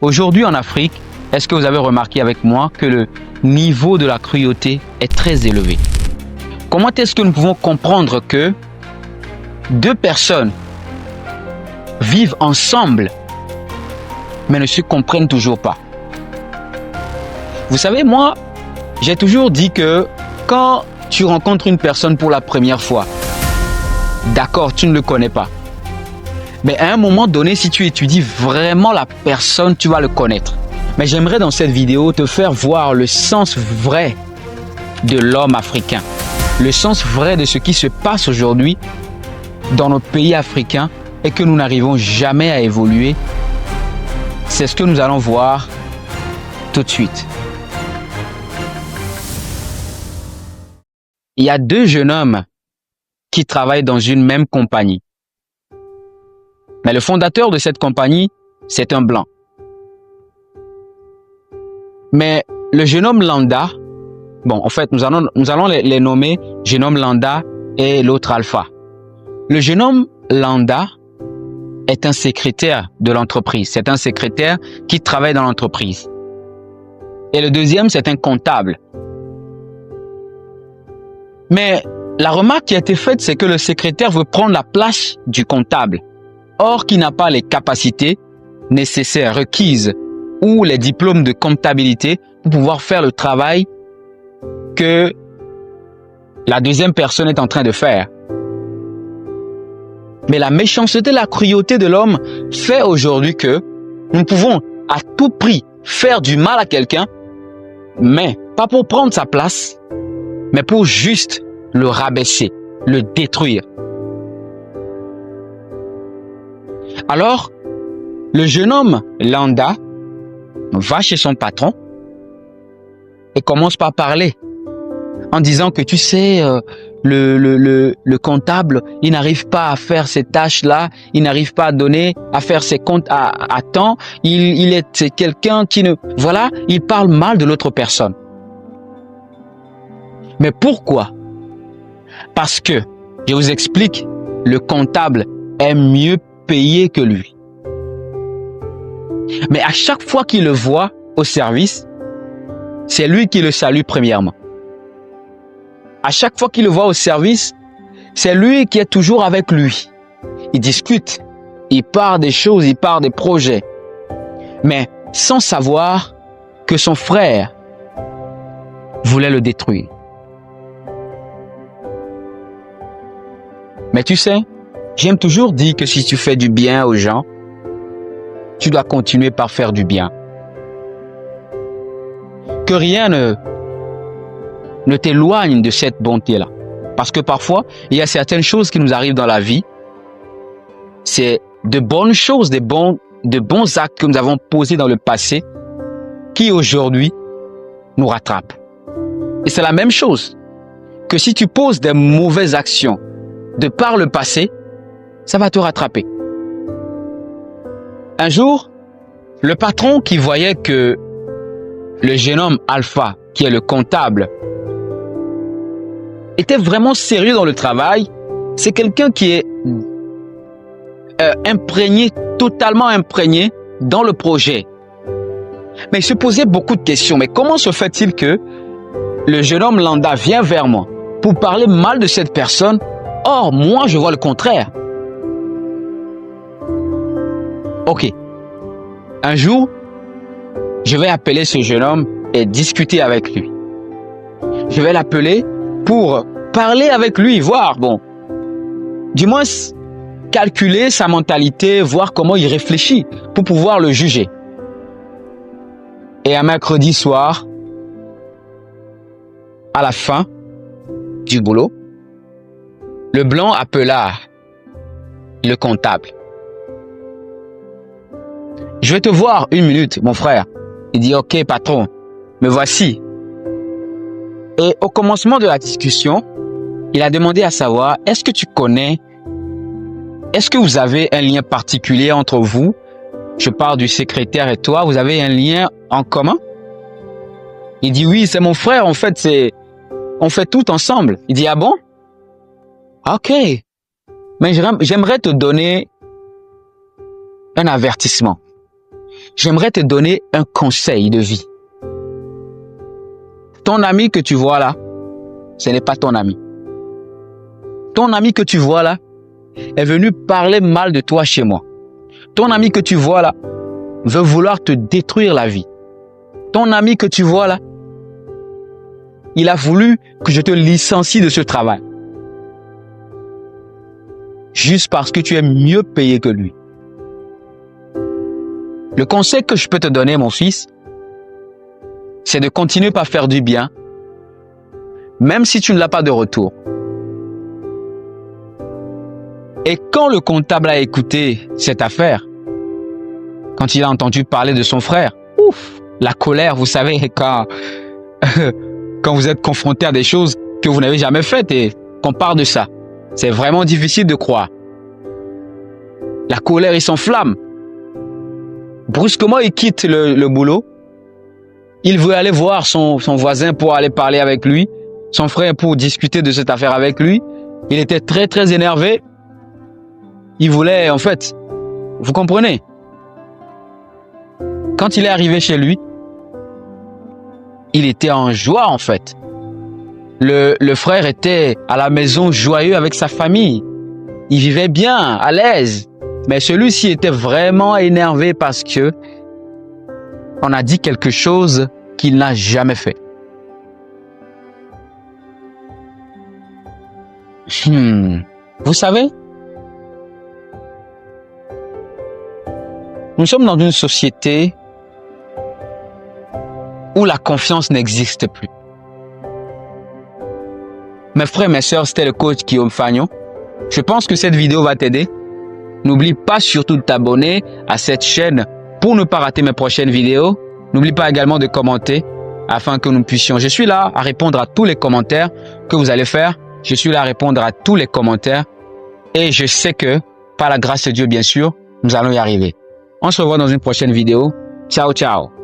Aujourd'hui en Afrique, est-ce que vous avez remarqué avec moi que le niveau de la cruauté est très élevé? Comment est-ce que nous pouvons comprendre que deux personnes vivent ensemble mais ne se comprennent toujours pas? Vous savez, moi, j'ai toujours dit que quand tu rencontres une personne pour la première fois, d'accord, tu ne le connais pas. Mais à un moment donné, si tu étudies vraiment la personne, tu vas le connaître. Mais j'aimerais dans cette vidéo te faire voir le sens vrai de l'homme africain. Le sens vrai de ce qui se passe aujourd'hui dans nos pays africains et que nous n'arrivons jamais à évoluer. C'est ce que nous allons voir tout de suite. Il y a deux jeunes hommes qui travaillent dans une même compagnie. Mais le fondateur de cette compagnie, c'est un blanc. Mais le jeune homme lambda, bon, en fait, nous allons les nommer jeune homme lambda et l'autre alpha. Le jeune homme lambda est un secrétaire de l'entreprise. C'est un secrétaire qui travaille dans l'entreprise. Et le deuxième, c'est un comptable. Mais la remarque qui a été faite, c'est que le secrétaire veut prendre la place du comptable. Or, qui n'a pas les capacités nécessaires, requises, ou les diplômes de comptabilité pour pouvoir faire le travail que la deuxième personne est en train de faire. Mais la méchanceté, la cruauté de l'homme fait aujourd'hui que nous pouvons à tout prix faire du mal à quelqu'un, mais pas pour prendre sa place, mais pour juste le rabaisser, le détruire. Alors, le jeune homme lambda va chez son patron et commence par parler en disant que tu sais, le comptable, il n'arrive pas à faire ces tâches-là, il n'arrive pas à faire ses comptes à temps, c'est quelqu'un qui ne... Voilà, il parle mal de l'autre personne. Mais pourquoi? Parce que, je vous explique, le comptable est mieux payé que lui. Mais à chaque fois qu'il le voit au service, c'est lui qui le salue premièrement. À chaque fois qu'il le voit au service, c'est lui qui est toujours avec lui. Il discute, il parle des choses, il parle des projets. Mais sans savoir que son frère voulait le détruire. Mais tu sais, j'aime toujours dire que si tu fais du bien aux gens, tu dois continuer par faire du bien. Que rien ne t'éloigne de cette bonté-là. Parce que parfois, il y a certaines choses qui nous arrivent dans la vie. C'est de bonnes choses, de bons actes que nous avons posés dans le passé qui aujourd'hui nous rattrapent. Et c'est la même chose que si tu poses des mauvaises actions de par le passé, ça va te rattraper. Un jour, le patron qui voyait que le jeune homme alpha, qui est le comptable, était vraiment sérieux dans le travail, c'est quelqu'un qui est totalement imprégné dans le projet. Mais il se posait beaucoup de questions. Mais comment se fait-il que le jeune homme lambda vient vers moi pour parler mal de cette personne? Or, moi, je vois le contraire. Ok. Un jour, je vais appeler ce jeune homme et discuter avec lui. Je vais l'appeler pour parler avec lui, voir, bon, du moins calculer sa mentalité, voir comment il réfléchit pour pouvoir le juger. Et un mercredi soir, à la fin du boulot, le blanc appela le comptable. Je vais te voir une minute, mon frère. Il dit, ok, patron, me voici. Et au commencement de la discussion, il a demandé à savoir, est-ce que vous avez un lien particulier entre vous? Je parle du secrétaire et toi, vous avez un lien en commun? Il dit, oui, c'est mon frère, en fait, on fait tout ensemble. Il dit, ah bon? Ok. Mais j'aimerais te donner un avertissement. j'aimerais te donner un conseil de vie. Ton ami que tu vois là, ce n'est pas ton ami. Ton ami que tu vois là est venu parler mal de toi chez moi. Ton ami que tu vois là veut vouloir te détruire la vie. Ton ami que tu vois là, il a voulu que je te licencie de ce travail. Juste parce que tu es mieux payé que lui. Le conseil que je peux te donner, mon fils, c'est de continuer par faire du bien, même si tu ne l'as pas de retour. Et quand le comptable a écouté cette affaire, quand il a entendu parler de son frère, ouf, la colère, vous savez, quand vous êtes confronté à des choses que vous n'avez jamais faites et qu'on parle de ça, c'est vraiment difficile de croire. La colère, il s'enflamme. Brusquement, il quitte le boulot. Il veut aller voir son voisin pour aller parler avec lui, son frère pour discuter de cette affaire avec lui. Il était très, très énervé. Il voulait, en fait, vous comprenez? Quand il est arrivé chez lui, il était en joie, en fait. Le frère était à la maison joyeux avec sa famille. Il vivait bien, à l'aise. Mais celui-ci était vraiment énervé parce que on a dit quelque chose qu'il n'a jamais fait. Vous savez, nous sommes dans une société où la confiance n'existe plus. Mes frères et mes sœurs, c'était le coach Guillaume Fagnon. Je pense que cette vidéo va t'aider. N'oublie pas surtout de t'abonner à cette chaîne pour ne pas rater mes prochaines vidéos. N'oublie pas également de commenter afin que nous puissions. Je suis là à répondre à tous les commentaires que vous allez faire. Je suis là à répondre à tous les commentaires. Et je sais que, par la grâce de Dieu, bien sûr, nous allons y arriver. On se revoit dans une prochaine vidéo. Ciao, ciao.